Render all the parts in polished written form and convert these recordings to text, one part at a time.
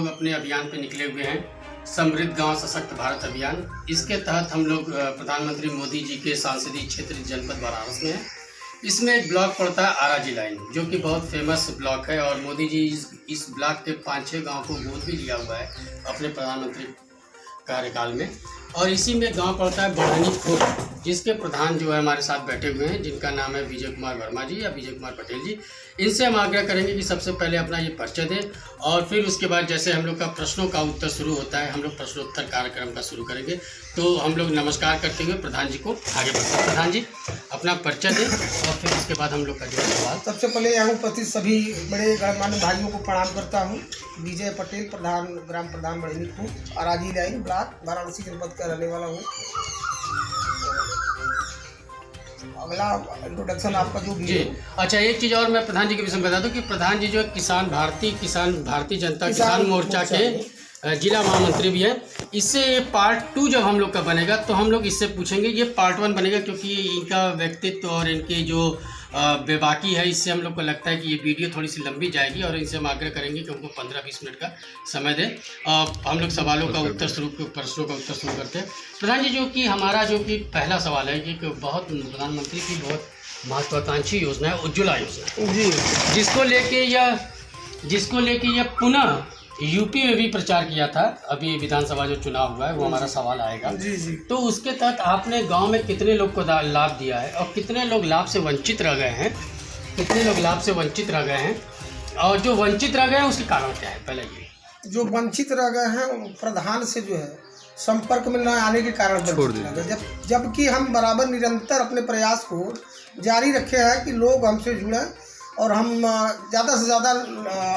अपने अभियान पे निकले हुए हैं, समृद्ध गांव सशक्त भारत अभियान। इसके तहत हम लोग प्रधानमंत्री मोदी जी के सांसदीय क्षेत्र जनपद वाराणसी में है। इसमें एक ब्लॉक पड़ता है आराजी लाइन, जो कि बहुत फेमस ब्लॉक है और मोदी जी इस ब्लॉक के 5-6 गाँव को गोद भी लिया हुआ है अपने प्रधानमंत्री कार्यकाल में। और इसी में गांव पड़ता है बढ़नी खुर्द, जिसके प्रधान जो है हमारे साथ बैठे हुए हैं, जिनका नाम है विजय कुमार वर्मा जी या विजय कुमार पटेल जी। इनसे हम आग्रह करेंगे कि सबसे पहले अपना ये परिचय दें और फिर उसके बाद जैसे हम लोग का प्रश्नों का उत्तर शुरू होता है, हम लोग प्रश्नोत्तर कार्यक्रम का शुरू करेंगे। तो हम लोग नमस्कार करते हुए प्रधान जी को आगे बढ़ते हैं। प्रधान जी अपना परिचय दें और फिर उसके बाद हम लोग का जो सवाल। सबसे पहले यहाँ उपस्थित सभी बड़े गणमान्य भाइयों को प्रणाम करता हूँ। विजय पटेल, प्रधान ग्राम प्रधान बढ़नी खुर्द, आराजी लाइन ब्लॉक, वाराणसी जनपद का रहने वाला हूँ। अगला इंट्रोडक्शन आपका जो भी जी। अच्छा, एक चीज़ और मैं प्रधान जी के विषय में बता दूं कि प्रधान जी जो भारतीय जनता किसान मोर्चा के जिला महामंत्री भी हैं। इससे पार्ट 2 जब हम लोग का बनेगा तो हम लोग इससे पूछेंगे। ये पार्ट 1 बनेगा क्योंकि इनका व्यक्तित्व और इनके जो बेबाकी है, इससे हम लोग को लगता है कि ये वीडियो थोड़ी सी लंबी जाएगी और इनसे हम आग्रह करेंगे कि उनको 15-20 मिनट का समय दें। हम लोग सवालों का उत्तर प्रश्नों का उत्तर शुरू करते हैं। प्रधान जी, जो कि हमारा जो कि पहला सवाल है कि बहुत प्रधानमंत्री की बहुत महत्वाकांक्षी योजना है उज्ज्वला योजना जी, जिसको लेके यह पुनः यूपी में भी प्रचार किया था। अभी विधानसभा जो चुनाव हुआ है वो हमारा सवाल आएगा। जी जी। तो उसके तहत आपने गांव में कितने लोग को लाभ दिया है और कितने लोग लाभ से वंचित रह गए हैं, और जो वंचित रह गए हैं उसके कारण क्या है? पहले ये जो वंचित रह गए हैं प्रधान से जो है संपर्क में न आने के कारण वंचित रह गए, जबकि हम बराबर निरंतर अपने प्रयास को जारी रखे हैं कि लोग हमसे जुड़े और हम ज़्यादा से ज़्यादा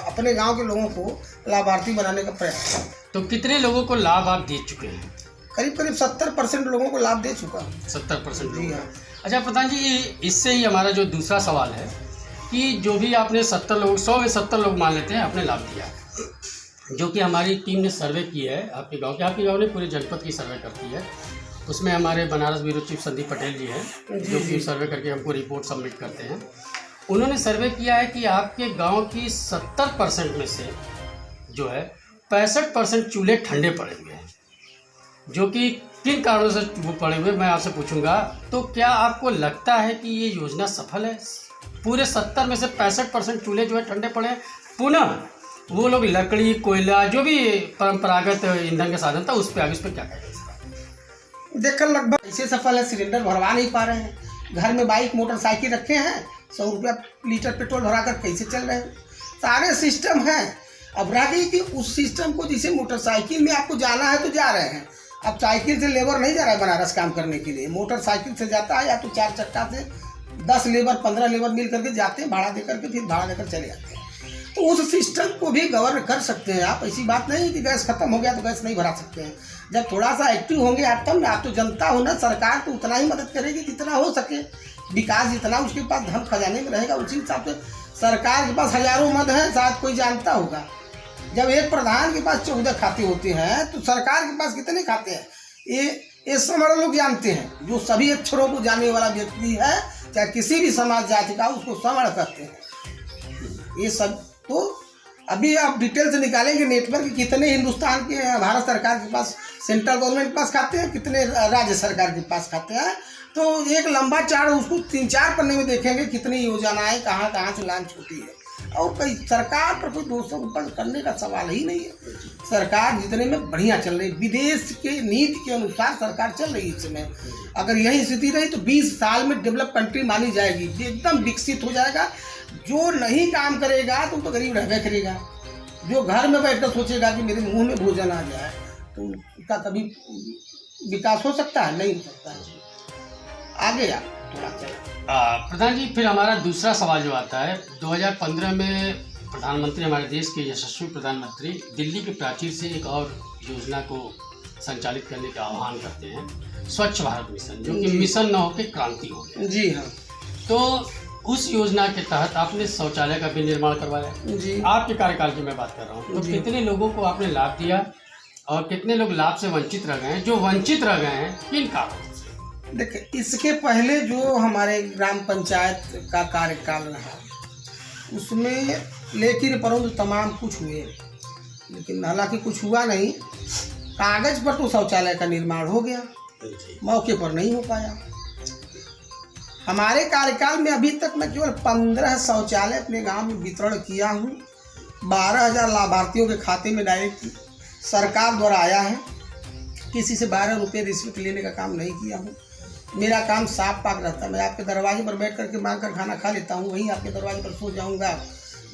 अपने गांव के लोगों को लाभार्थी बनाने का प्रयास करें। तो कितने लोगों को लाभ आप दे चुके हैं? करीब 70% लोगों को लाभ दे चुका हूँ। 70% जी हाँ। अच्छा प्रधान जी, इससे ही हमारा जो दूसरा सवाल है कि जो भी आपने 100 में 70 लोग मान लेते हैं आपने लाभ दिया, जो कि हमारी टीम ने सर्वे की है आपके गांव ने पूरे जनपद की सर्वे करती है। उसमें हमारे बनारस ब्यूरो चीफ संदीप पटेल जी हैं, जो कि सर्वे करके हमको रिपोर्ट सबमिट करते हैं। उन्होंने सर्वे किया है कि आपके गांव की 70% में से जो है 65% चूल्हे ठंडे पड़े हुए हैं, जो कि किन कारणों से वो पड़े हुए मैं आपसे पूछूंगा। तो क्या आपको लगता है कि ये योजना सफल है? पूरे 70 में से 65% चूल्हे जो है ठंडे पड़े हैं, पुनः वो लोग लकड़ी, कोयला, जो भी परंपरागत ईंधन का साधन था उस पर क्या कहेंगे? देखकर लगभग ऐसे सफल है, सिलेंडर भरवा नहीं पा रहे हैं। घर में बाइक मोटरसाइकिल रखे हैं, 100 रुपया लीटर पेट्रोल भराकर कैसे चल रहे हैं? सारे सिस्टम हैं। अब रह गई कि उस सिस्टम को, जैसे मोटरसाइकिल में आपको जाना है तो जा रहे हैं। अब साइकिल से लेबर नहीं जा रहा है बनारस काम करने के लिए, मोटरसाइकिल से जाता है, या तो 4 चक्का से 10 लेबर 15 लेबर मिल करके जाते हैं, भाड़ा दे करके फिर भाड़ा देकर चले जाते हैं। तो उस सिस्टम को भी गवर्न कर सकते हैं आप। ऐसी बात नहीं है कि गैस खत्म हो गया तो गैस नहीं भरा सकते हैं। जब थोड़ा सा एक्टिव होंगे आप तब ना। आप तो जनता हो ना, सरकार तो उतना ही मदद करेगी जितना हो सके। विकास जितना उसके पास धन खजाने में रहेगा उसी हिसाब से। सरकार के पास हजारों मद हैं, शायद कोई जानता होगा। जब एक प्रधान के पास 14 खाते होते हैं तो सरकार के पास कितने खाते हैं ये समझ लोग जानते हैं। जो सभी अक्षरों को जानने वाला व्यक्ति है, चाहे किसी भी समाज जाति का, उसको समझ करते हैं। ये सब तो अभी आप डिटेल से निकालेंगे नेटवर्क, कितने हिंदुस्तान के भारत सरकार के पास, सेंट्रल गवर्नमेंट के पास खाते हैं, कितने राज्य सरकार के पास खाते हैं। तो एक लंबा चार्ट उसको 3-4 पन्ने में देखेंगे कितनी योजनाएं कहाँ से लॉन्च होती है। और कई सरकार पर कोई दोषों ऊपर करने का सवाल ही नहीं है। सरकार जितने में बढ़िया चल रही, विदेश के नीति के अनुसार सरकार चल रही है इस समय। अगर यही स्थिति रही तो 20 साल में डेवलप कंट्री मानी जाएगी, एकदम विकसित हो जाएगा। जो नहीं काम करेगा तो गरीब रहबे करेगा। जो घर में बैठकर सोचेगा कि मेरे मुंह में भोजन आ जाए, तो उसका कभी विकास हो सकता है? नहीं हो सकता है। आगे आप थोड़ा चला। प्रधान जी, फिर हमारा दूसरा सवाल जो आता है, 2015 में प्रधानमंत्री, हमारे देश के यशस्वी प्रधानमंत्री दिल्ली के प्राचीर से एक और योजना को संचालित करने का आह्वान करते हैं, स्वच्छ भारत मिशन, जो कि मिशन न होकर क्रांति हो गया। जी हाँ। तो उस योजना के तहत आपने शौचालय का भी निर्माण करवाया जी। आपके कार्यकाल की मैं बात कर रहा हूँ। तो कितने लोगों को आपने लाभ दिया और कितने लोग लाभ से वंचित रह गए हैं? जो वंचित रह गए हैं किन कारणों से? देखिए, इसके पहले जो हमारे ग्राम पंचायत का कार्यकाल रहा उसमें लेकिन परंतु तमाम कुछ हुए, लेकिन हालांकि कुछ हुआ नहीं। कागज पर तो शौचालय का निर्माण हो गया, मौके पर नहीं हो पाया। हमारे कार्यकाल में अभी तक मैं केवल 15 शौचालय अपने गांव में वितरण किया हूँ। 12,000 लाभार्थियों के खाते में डायरेक्ट सरकार द्वारा आया है। किसी से 12 रुपये रिश्वत लेने का काम नहीं किया हूँ। मेरा काम साफ पाक रहता है। मैं आपके दरवाजे पर बैठ करके मांग कर खाना खा लेता हूँ, वहीं आपके दरवाजे पर सो जाऊँगा।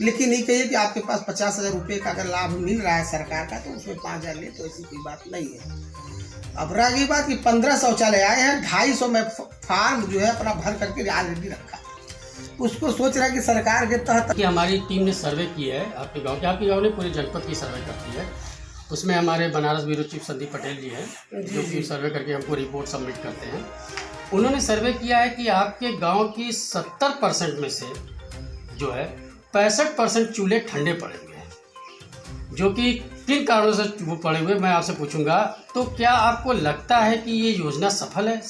लेकिन नहीं कहिए कि आपके पास 50,000 रुपये का अगर लाभ मिल रहा है सरकार का तो उसमें 5,000 ले, तो ऐसी कोई बात नहीं है। अब रही बात कि 15 शौचालय आए हैं, 250 में फार्म जो है अपना भर करके ऑलरेडी रखा। उसको सोच रहा है कि सरकार के तहत कि हमारी टीम ने सर्वे की है आपके गांव ने पूरे जनपद की सर्वे करती है। उसमें हमारे बनारस ब्यूरो चीफ संदीप पटेल जी हैं जो कि सर्वे करके हमको रिपोर्ट सबमिट करते हैं। उन्होंने सर्वे किया है कि आपके गांव की 70% में से जो है 65% चूल्हे ठंडे पड़े हुए हैं, जो कि किन कारणों से वो पड़े हुए मैं आपसे पूछूंगा। तो क्या आपको लगता है कि ये योजना सफल है?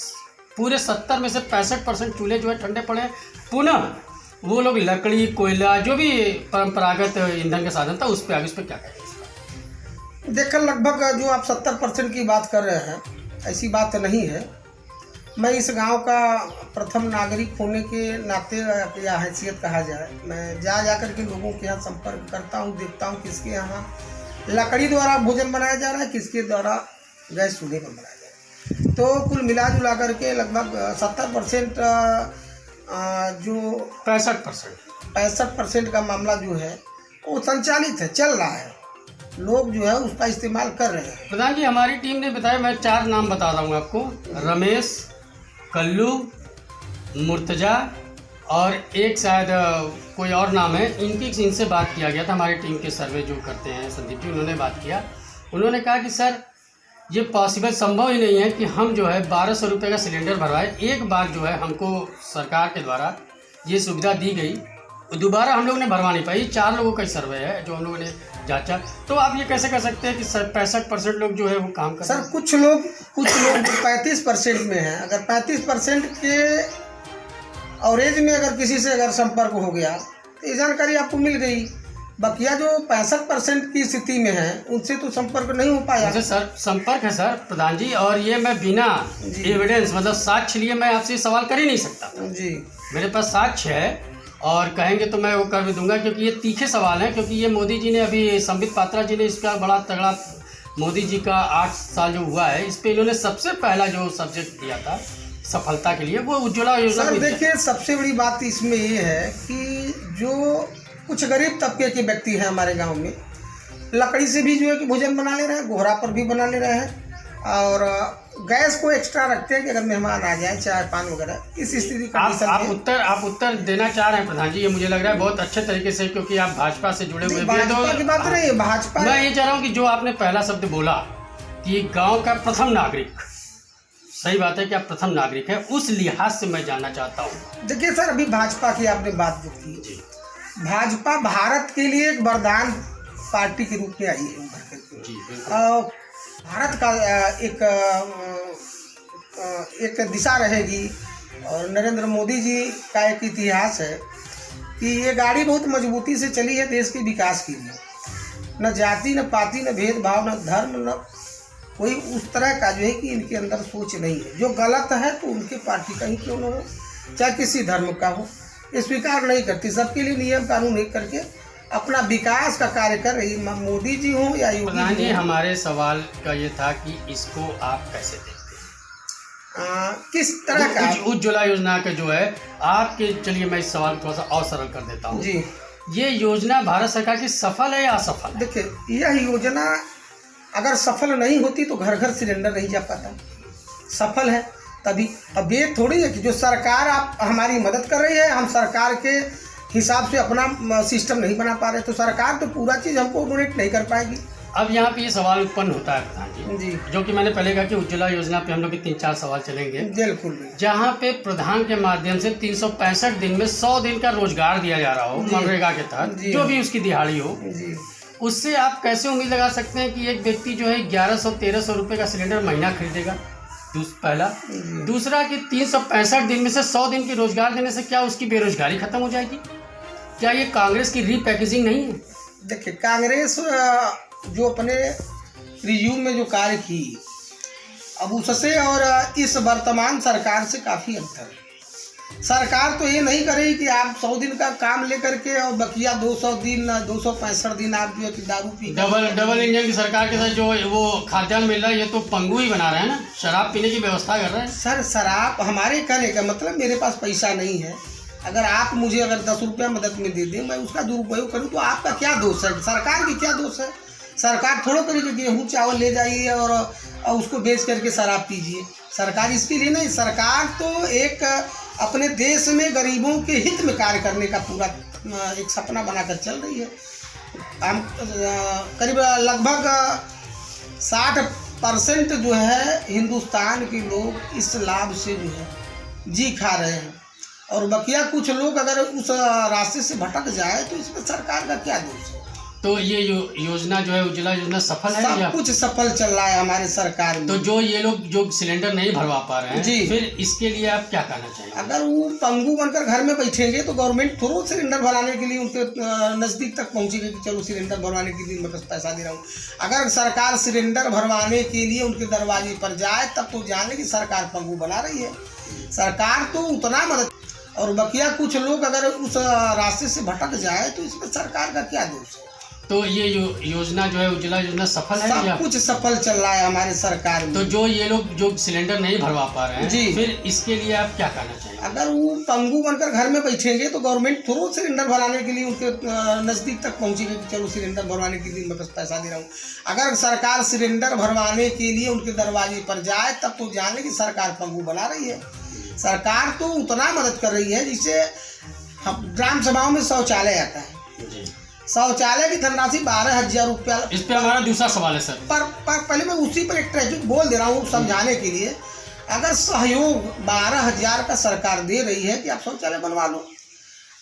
पूरे 70 में से 65% चूल्हे जो है ठंडे पड़े हैं, पुनः वो लोग लकड़ी, कोयला, जो भी परंपरागत ईंधन का साधन था उस पर क्या कहेंगे? देखकर लगभग जो आप 70% की बात कर रहे हैं, ऐसी बात नहीं है। मैं इस गांव का प्रथम नागरिक होने के नाते या हैसियत कहा जाए, मैं जा कर के लोगों के यहाँ संपर्क करता हूँ, देखता हूँ किसके यहाँ लकड़ी द्वारा भोजन बनाया जा रहा है, किसके द्वारा गैस चूल्हे पर बनाया जा रहा है। तो कुल मिला जुला करके लगभग 70% जो 65% का मामला जो है वो संचालित है, चल रहा है। लोग जो है उसका इस्तेमाल कर रहे हैं। प्रधान जी, हमारी टीम ने बताया, मैं 4 नाम बता रहा हूँ आपको, रमेश, कल्लू, मुर्तजा और एक शायद कोई और नाम है। इनसे बात किया गया था। हमारी टीम के सर्वे जो करते हैं संदीप जी, उन्होंने बात किया। उन्होंने कहा कि सर ये पॉसिबल, संभव ही नहीं है कि हम जो है 1200 रुपये का सिलेंडर भरवाए। एक बार जो है हमको सरकार के द्वारा ये सुविधा दी गई, दोबारा हम लोग ने भरवा नहीं पाई। 4 लोगों का सर्वे है जो हम लोगों ने जांचा। तो आप ये कैसे कर सकते हैं कि 65% लोग जो है वो काम कर सर? कुछ लोग 35% में हैं। अगर 35% के एवरेज में अगर किसी से अगर संपर्क हो गया तो ये जानकारी आपको मिल गई। बकिया जो 65% की स्थिति में है उनसे तो संपर्क नहीं हो पाया। सर संपर्क है सर प्रधान जी, और ये मैं बिना एविडेंस मतलब साक्ष्य लिए मैं आपसे सवाल कर ही नहीं सकता जी। मेरे पास साक्ष्य है और कहेंगे तो मैं वो कर भी दूंगा, क्योंकि ये तीखे सवाल हैं। क्योंकि ये मोदी जी ने अभी संबित पात्रा जी ने इसका बड़ा तगड़ा, मोदी जी का 8 साल जो हुआ है इस पे इन्होंने सबसे पहला जो सब्जेक्ट दिया था सफलता के लिए, वो उज्ज्वला योजना। सर देखिए, सबसे बड़ी बात इसमें ये है कि जो कुछ गरीब तबके के व्यक्ति हैं हमारे गांव में, लकड़ी से भी जो है कि भोजन बना ले रहे हैं, गोहरा पर भी बना ले रहे हैं, और गैस को एक्स्ट्रा रखते हैं कि अगर मेहमान आ जाए, चाय पान वगैरह, इस स्थिति आप उत्तर देना चाह रहे हैं प्रधान जी, ये मुझे लग रहा है बहुत अच्छे तरीके से, क्योंकि आप भाजपा से जुड़े हुए। भाजपा की बात नहीं है, भाजपा मैं ये चाह रहा हूँ कि जो आपने पहला शब्द बोला कि गाँव का प्रथम नागरिक, सही बात है कि आप प्रथम नागरिक है, उस लिहाज से मैं जानना चाहता हूँ। देखिए सर, अभी भाजपा की आपने बात जो की, भाजपा भारत के लिए एक वरदान पार्टी के रूप में आई है उभर के। भारत का एक दिशा रहेगी, और नरेंद्र मोदी जी का एक इतिहास है कि ये गाड़ी बहुत मजबूती से चली है देश के विकास के लिए। न जाति, न पाति, न भेदभाव, न धर्म, न कोई उस तरह का जो है कि इनके अंदर सोच नहीं है। जो गलत है तो उनके पार्टी का ही क्यों न हो, चाहे किसी धर्म का हो, ये स्वीकार नहीं करती। सबके लिए नियम कानून एक करके अपना विकास का कार्य कर रही, मोदी जी हो या योगी जी। हमारे सवाल का ये था कि इसको आप कैसे देखते हैं, किस तरह का उज्ज्वला योजना का जो है आपके। चलिए मैं इस सवाल को थोड़ा सा और सरल कर देता हूँ जी। ये योजना भारत सरकार की सफल है या असफल? देखिए, यह योजना अगर सफल नहीं होती तो घर घर सिलेंडर नहीं जा पाता। सफल है तभी। अब ये थोड़ी है कि जो सरकार आप हमारी मदद कर रही है, हम सरकार के हिसाब से अपना सिस्टम नहीं बना पा रहे, तो सरकार तो पूरा चीज़ हमको डोनेट नहीं कर पाएगी। अब यहाँ पे ये सवाल उत्पन्न होता है प्रधान जी, जो कि मैंने पहले कहा कि उज्ज्वला योजना पे हम लोग 3-4 सवाल चलेंगे। बिल्कुल। जहाँ पे प्रधान के माध्यम से 365 दिन में 100 दिन का रोजगार दिया जा रहा हो मनरेगा के तहत, जो भी उसकी दिहाड़ी हो, उससे आप कैसे उम्मीद लगा सकते हैं कि एक व्यक्ति जो है 1100-1300 रुपये का सिलेंडर महीना खरीदेगा? पहला। दूसरा कि 365 दिन में से 100 दिन की रोजगार देने से क्या उसकी बेरोजगारी खत्म हो जाएगी? क्या ये कांग्रेस की रीपैकेजिंग नहीं है? देखिए, कांग्रेस जो अपने रिज्यूम में जो कार्य की, अब उससे और इस वर्तमान सरकार से काफ़ी अंतर है। सरकार तो ये नहीं करेगी कि आप 100 दिन का काम लेकर के और बकिया 200 दिन 265 दिन आप जो है कि दारू पी डबल इंजन की सरकार के साथ जो वो खाद्यान्न मिल रहा है, ये तो पंगु ही बना रहे हैं ना, शराब पीने की व्यवस्था कर रहे हैं। सर शराब, हमारे कहने का मतलब मेरे पास पैसा नहीं है, अगर आप मुझे अगर 10 रुपया मदद में दे दें, मैं उसका दुरुपयोग करूँ तो आपका क्या दोष है? सरकार की क्या दोष है? सरकार थोड़ा करेगी गेहूँ चावल ले जाइए और उसको बेच करके शराब पीजिए। सरकार इसके लिए नहीं, सरकार तो एक अपने देश में गरीबों के हित में कार्य करने का पूरा एक सपना बनाकर चल रही है। हम करीब लगभग 60% जो है हिंदुस्तान के लोग इस लाभ से जो है जी खा रहे हैं, और बकिया कुछ लोग अगर उस रास्ते से भटक जाए तो इसमें सरकार का क्या दोष है? तो ये योजना जो है उज्ज्वला योजना सफल है सब या? कुछ सफल चल रहा है हमारे सरकार में। तो जो ये लोग जो सिलेंडर नहीं भरवा पा रहे हैं जी, फिर इसके लिए आप क्या कहना चाहिए? अगर वो पंगु बनकर घर में बैठेंगे तो गवर्नमेंट थोड़ा सिलेंडर भराने के लिए उनके नज़दीक तक पहुंचेगी कि चलो सिलेंडर भरवाने के लिए मैं पैसा दे रहा हूँ। अगर सरकार सिलेंडर भरवाने के लिए उनके दरवाजे पर जाए तब तो जाने की सरकार पंगु बना रही है। सरकार तो उतना मदद, और बकिया कुछ लोग अगर उस रास्ते से भटक जाए तो इसमें सरकार का क्या दोष है? तो ये योजना जो है उज्ज्वला योजना सफल है या? सब कुछ सफल चल रहा है हमारे सरकार में। तो जो ये लोग जो सिलेंडर नहीं भरवा पा रहे हैं जी, फिर इसके लिए आप क्या कहना चाहिए? अगर वो पंगु बनकर घर में बैठेंगे तो गवर्नमेंट थोड़ा सिलेंडर भराने के लिए उनके नज़दीक तक पहुंचेगी कि चलो सिलेंडर भरवाने के लिए मैं पैसा दे रहा हूँ। अगर सरकार सिलेंडर भरवाने के लिए उनके दरवाजे पर जाए तब तो जाने की सरकार पंगु बना रही है। सरकार तो उतना मदद कर रही है जिससे ग्राम सभाओं में शौचालय आता है, शौचालय की धनराशि 12,000 रुपया। इस पे हमारा दूसरा सवाल है सर। पर पहले मैं उसी पर एक ट्रेजिक बोल दे रहा हूँ समझाने के लिए। अगर सहयोग 12,000 का सरकार दे रही है कि आप शौचालय बनवा लो,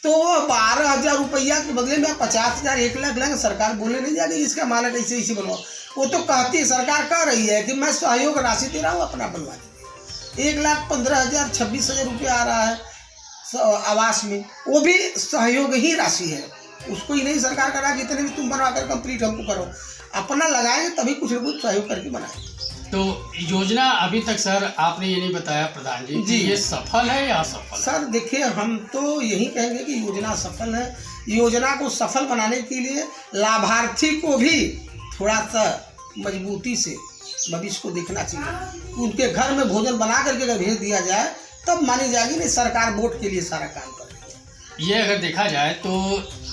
तो 12,000 रुपया के बदले में आप 50,000 1 लाख लेंगे, सरकार बोलने नहीं जाएगी इसका माना कैसे इसी बनवाओ। वो तो कहती है, सरकार कह रही है कि मैं सहयोग राशि दे रहा हूँ, अपना बनवा दीजिए। 1,15,000 26,000 रुपया आ रहा है आवास में, वो भी सहयोग ही राशि है। उसको ही नहीं सरकार करा कि इतने भी तुम बनवा कर कंप्लीट हमको करो, अपना लगाएंगे तभी कुछ न कुछ सहयोग करके बनाएंगे। तो योजना अभी तक सर आपने ये नहीं बताया प्रधान जी जी, ये सफल है या असफल? सर देखिए, हम तो यही कहेंगे कि योजना सफल है। योजना को सफल बनाने के लिए लाभार्थी को भी थोड़ा सा मजबूती से भविष्य को देखना चाहिए। उनके घर में भोजन बना करके अगर भेज दिया जाए तब मानी जाएगी, नहीं सरकार वोट के लिए सारा काम कर रही है। ये अगर देखा जाए तो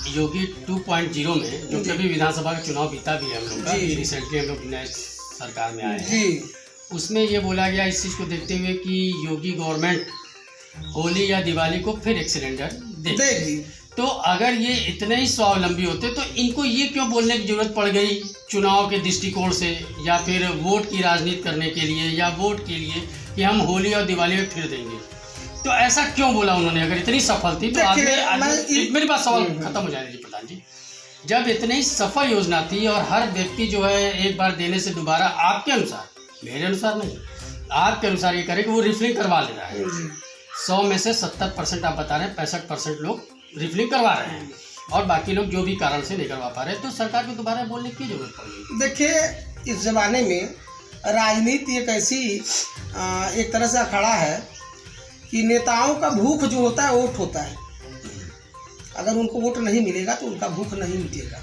योगी 2.0 में जो कभी विधानसभा का चुनाव बीता भी है हम लोग का, रिसेंटली हम लोग नए सरकार में आए हैं, उसमें ये बोला गया इस चीज़ को देखते हुए कि योगी गवर्नमेंट होली या दिवाली को फिर एक सिलेंडर देगी। तो अगर ये इतने ही स्वावलंबी होते तो इनको ये क्यों बोलने की जरूरत पड़ गई चुनाव के दृष्टिकोण से, या फिर वोट की राजनीति करने के लिए, या वोट के लिए कि हम होली और दिवाली में फिर देंगे? तो ऐसा क्यों बोला उन्होंने? अगर इतनी सफल थी तो मेरे पास सवाल खत्म हो जाएगा जी प्रधान जी। जब इतनी सफल योजना थी और हर व्यक्ति जो है एक बार देने से दोबारा, आपके अनुसार, मेरे अनुसार नहीं, आपके अनुसार ये करे कि वो रिफिलिंग करवा ले रहा है। 100 में से 70% आप बता रहे हैं, 65% लोग रिफिलिंग करवा रहे हैं और बाकी लोग जो भी कारण से नहीं करवा पा रहे हैं, तो सरकार को दोबारा बोलने की जरूरत पड़ेगी। देखिए, इस ज़माने में राजनीति एक ऐसी एक तरह से अखाड़ा है कि नेताओं का भूख जो होता है वोट होता है। अगर उनको वोट नहीं मिलेगा तो उनका भूख नहीं मिटेगा।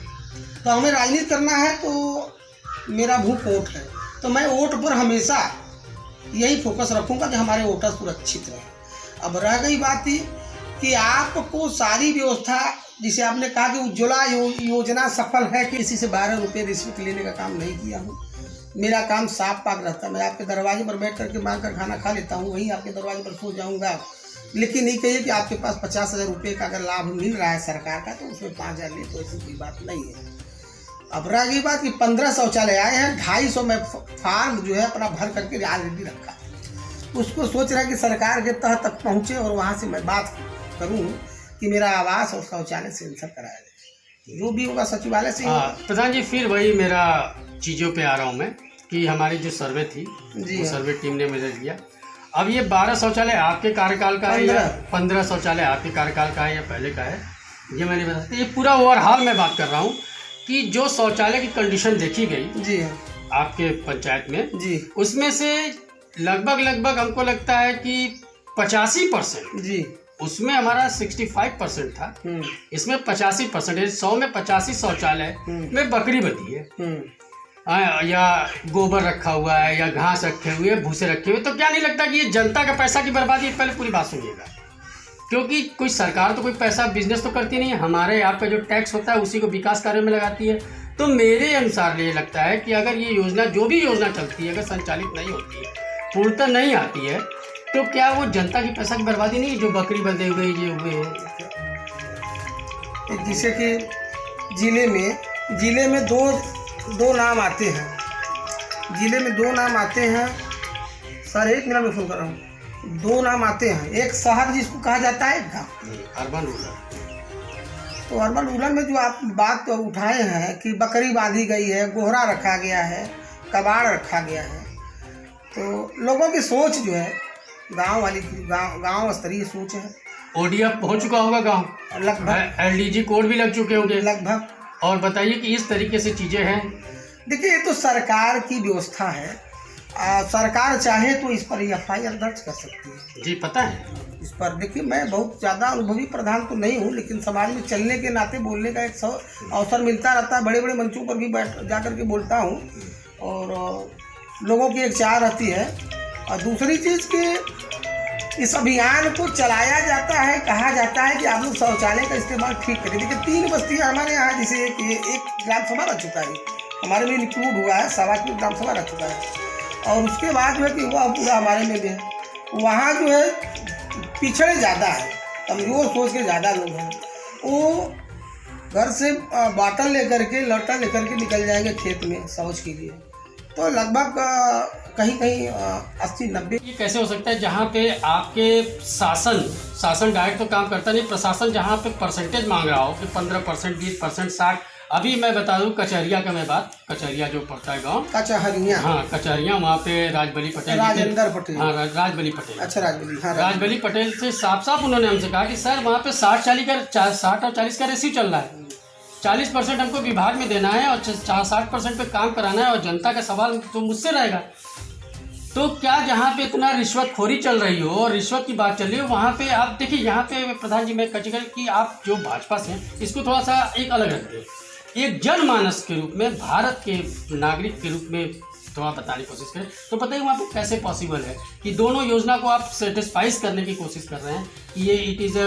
तो हमें राजनीति करना है तो मेरा भूख वोट है, तो मैं वोट पर हमेशा यही फोकस रखूंगा कि हमारे वोटर सुरक्षित रहें। अब रह गई बात ही कि आपको सारी व्यवस्था, जिसे आपने कहा कि उज्ज्वला योजना सफल है, कि किसी से 12 रुपये रिश्वत लेने का काम नहीं किया हूँ। मेरा काम साफ पाक रहता है, मैं आपके दरवाजे पर बैठ करके मांग कर खाना खा लेता हूँ, वहीं आपके दरवाजे पर सो जाऊँगा। लेकिन नहीं कहिए कि आपके पास 50,000 रुपये का अगर लाभ मिल रहा है सरकार का तो उसमें 5,000 ले, तो ऐसी कोई बात नहीं है। अब रह गई बात कि 15 शौचालय आए हैं, 250 में फार्म जो है अपना भर करके ऑलरेडी रखा है। उसको सोच रहा है कि सरकार के तह तक पहुँचे और वहाँ से मैं बात करूँ कि मेरा आवास और शौचालय सेंसर कराया जाए, जो भी होगा सचिवालय से। प्रधान जी, फिर वही मेरा चीज़ों पे आ रहा हूँ मैं कि हमारी जो सर्वे थी वो सर्वे टीम ने मेजर किया। अब ये 12 शौचालय आपके कार्यकाल का है या 15 शौचालय आपके कार्यकाल का है या पहले का है, ये मैंने बता। ये पूरा ओवरऑल मैं बात कर रहा हूँ कि जो शौचालय की कंडीशन देखी गई जी हाँ आपके पंचायत में, जी उसमें से लगभग हमको लगता है कि 85%, जी उसमें हमारा 65% था, इसमें 85%, 100 में 85 शौचालय में बकरी बंधी है, या गोबर रखा हुआ है, या घास रखे हुए, भूसे रखे हुए। तो क्या नहीं लगता कि ये जनता का पैसा की बर्बादी है? पहले पूरी बात सुनिएगा, क्योंकि कोई सरकार तो कोई पैसा बिजनेस तो करती नहीं है, हमारे यहाँ पे जो टैक्स होता है उसी को विकास कार्य में लगाती है। तो मेरे अनुसार ये लगता है कि अगर ये योजना, जो भी योजना चलती है, अगर संचालित नहीं होती है, पूर्णतः नहीं आती है, तो क्या वो जनता की पैसा की बर्बादी नहीं है? जो बकरी बंधे हुए ये हुए हैं, जैसे कि जिले में दो नाम आते हैं, जिले में दो नाम आते हैं सर, 1 मिनट में फोन कर रहा हूँ। 2 नाम आते हैं, एक शहर जिसको कहा जाता है गाँव, अर्बन रूरल। तो अर्बन रूरल में जो आप बात उठाए हैं कि बकरी बांधी गई है, गोहरा रखा गया है, कबाड़ रखा गया है, तो लोगों की सोच जो है गांव वाली, गांव स्तरीय सोच है। ओडीएफ पहुंच चुका होगा गांव, लगभग एलडीजी कोड भी लग चुके होंगे लगभग। और बताइए कि इस तरीके से चीज़ें हैं। देखिए, ये तो सरकार की व्यवस्था है, सरकार चाहे तो इस पर FIR दर्ज कर सकती है। जी पता है इस पर देखिए, मैं बहुत ज़्यादा अनुभवी प्रधान तो नहीं हूँ, लेकिन समाज में चलने के नाते बोलने का एक अवसर मिलता रहता है, बड़े बड़े मंचों पर भी बैठ जा कर के बोलता हूँ, और लोगों की एक चाह रहती है। और दूसरी चीज़ कि इस अभियान को चलाया जाता है, कहा जाता है कि आप लोग शौचालय का इस्तेमाल ठीक करें। देखिए, 3 बस्तियाँ हमारे यहाँ, जैसे एक ग्राम सभा रह चुका है, हमारे में इंक्लूड हुआ है, 7 ग्राम सभा रह चुका है, और उसके बाद जो है कि वह पूरा हमारे में भी है। वहाँ जो है पिछड़े ज़्यादा है, कमज़ोर सोच के ज़्यादा लोग हैं, वो घर से बाटल लेकर के, लौटा लेकर के निकल जाएंगे खेत में शौच के लिए। तो लगभग कहीं 80-90। ये कैसे हो सकता है जहाँ पे आपके शासन डायरेक्ट तो काम करता नहीं, प्रशासन जहाँ पे परसेंटेज मांग रहा हो कि 15%, 20%, 60। अभी मैं बता दूं कचहरिया का, मैं बात कचहरिया जो पड़ता है गांव, कचहरिया, हाँ कचहरिया, वहाँ पे राजबली पटेल, राजेंद्र पटेल, हाँ राजबली पटेल, अच्छा राजबली, हाँ राजबली पटेल से साफ उन्होंने हमसे कहा कि सर वहाँ पे 60 और 40 का रेशियो चल रहा है, 40% हमको विभाग में देना है और 60% पे काम कराना है, और जनता का सवाल तो मुझसे रहेगा। तो क्या जहाँ पे इतना रिश्वतखोरी चल रही हो और रिश्वत की बात चल रही हो, वहाँ पे आप देखिए, यहाँ पे प्रधान जी मैं कचगल कि आप जो भाजपा से हैं, इसको थोड़ा सा एक अलग रखिए, एक जनमानस के रूप में, भारत के नागरिक के रूप में थोड़ा बताने की कोशिश करें। तो बताइए वहाँ पे कैसे पॉसिबल है कि दोनों योजना को आप सेटिस्फाइज करने की कोशिश कर रहे हैं कि ये इट इज़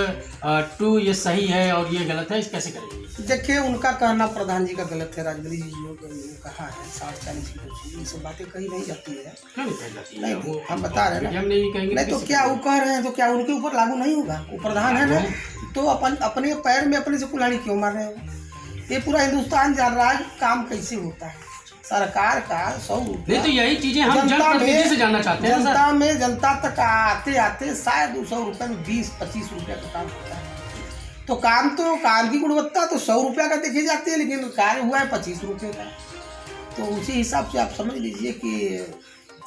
ट्रू, ये सही है और ये गलत है, इस कैसे करेंगे? देखिए, उनका कहना प्रधान जी का गलत है, राजबली जी ने कहा है 60-40 की, ये सब बातें कही नहीं जाती है। क्यों नहीं कही जाती? नहीं, हम बता रहे हैं, हम नहीं कहेंगे। नहीं तो क्या वो कह रहे हैं, तो क्या उनके ऊपर लागू नहीं होगा? वो प्रधान है ना, तो अपने पैर में अपने से कुल्हाड़ी क्यों मार रहे हो? ये पूरा हिंदुस्तान जान रहा है काम कैसे होता है। सरकार का 100 रुपया, नहीं तो यही चीजें हम जनप्रतिनिधि से जानना चाहते हैं। जनता तक आते आते शायद 100 रुपये में 20-25 रुपये का काम होता है। तो काम की गुणवत्ता तो 100 रुपये का देखी जाती है, लेकिन कार्य हुआ है 25 रुपये का। तो उसी हिसाब से आप समझ लीजिए कि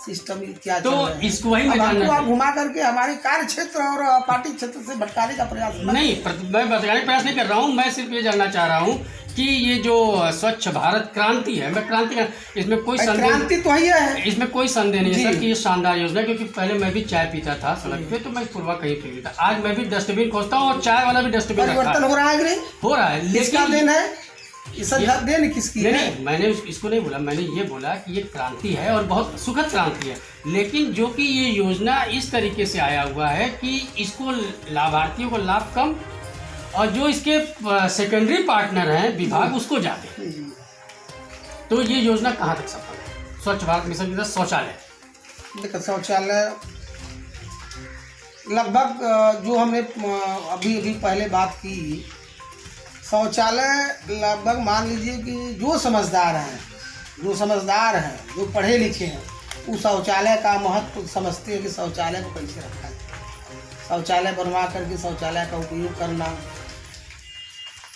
सिस्टम क्या तो चल रहा है। इसको वही मैं जानना आप घुमा करके हमारे कार्य क्षेत्र और पार्टी क्षेत्र से भटकाने का प्रयास नहीं, मैं भटकाने का प्रयास नहीं कर रहा हूँ। मैं सिर्फ ये जानना चाह रहा हूँ कि ये जो स्वच्छ भारत क्रांति है, मैं क्रांति का, इसमें कोई संदेह, क्रांति तो ही है, इसमें कोई संदेह नहीं है सर कि ये शानदार योजना, क्योंकि पहले मैं भी चाय पीता था सड़क पे, तो मैं पूर्वा कहीं पे था, आज मैं भी डस्टबिन खोजता हूँ और चाय वाला भी डस्टबिन परिवर्तन हो रहा है कि नहीं हो रहा है। किसका देन है? देन किसकी है? नहीं, मैंने इसको नहीं बोला, मैंने ये बोला कि ये क्रांति है और बहुत सुखद क्रांति है, लेकिन जो कि ये योजना इस तरीके से आया हुआ है कि इसको लाभार्थियों को लाभ कम, और जो इसके सेकेंडरी पार्टनर हैं विभाग, उसको जाते। तो ये योजना कहाँ तक सफल है? स्वच्छ भारत मिशन के तहत शौचालय, देखो शौचालय लगभग जो हमने अभी पहले बात की, शौचालय लगभग मान लीजिए कि जो समझदार हैं, जो पढ़े लिखे हैं, वो शौचालय का महत्व समझते हैं कि शौचालय को कैसे रखा है, शौचालय बनवा करके शौचालय का उपयोग करना,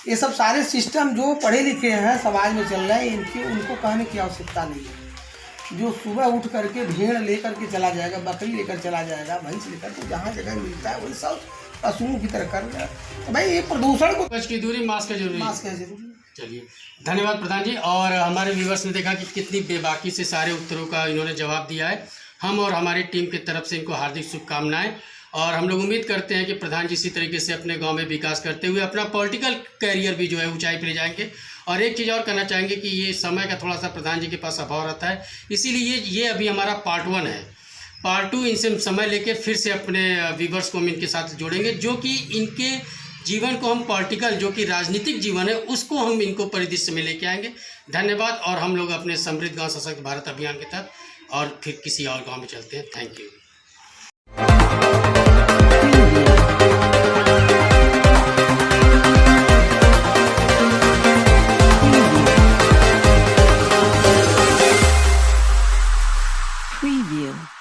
ये सब सारे सिस्टम जो पढ़े लिखे हैं समाज में चल रहे हैं, उनको कहने की आवश्यकता नहीं है। जो सुबह उठ करके भेड़ लेकर के चला जाएगा, बकरी लेकर चला जाएगा, भैंस लेकर, तो जहाँ जगह मिलता है वही सब पशुओं की तरह कर रहा है। तो भाई ये प्रदूषण को, गज की दूरी, मास्क का जरूरी, मास्क है जरूरी। चलिए, धन्यवाद प्रधान जी। और हमारे व्यूवर्स ने देखा कि कितनी बेबाकी से सारे उत्तरों का इन्होंने जवाब दिया है। हम और हमारी टीम की तरफ से इनको हार्दिक शुभकामनाएं, और हम लोग उम्मीद करते हैं कि प्रधान जी इसी तरीके से अपने गांव में विकास करते हुए अपना पॉलिटिकल कैरियर भी जो है ऊंचाई पर ले जाएंगे। और एक चीज़ और कहना चाहेंगे कि ये समय का थोड़ा सा प्रधान जी के पास अभाव रहता है, इसीलिए ये अभी हमारा पार्ट 1 है। पार्ट 2 इनसे समय लेके फिर से अपने व्यूवर्स को हम इनके साथ जोड़ेंगे, जो कि इनके जीवन को हम पॉलिटिकल, जो कि राजनीतिक जीवन है, उसको हम इनको परिदृश्य में लेके आएंगे। धन्यवाद। और हम लोग अपने समृद्ध गांव सशक्त भारत अभियान के तहत और फिर किसी और गांव में चलते हैं। Thank you. Preview.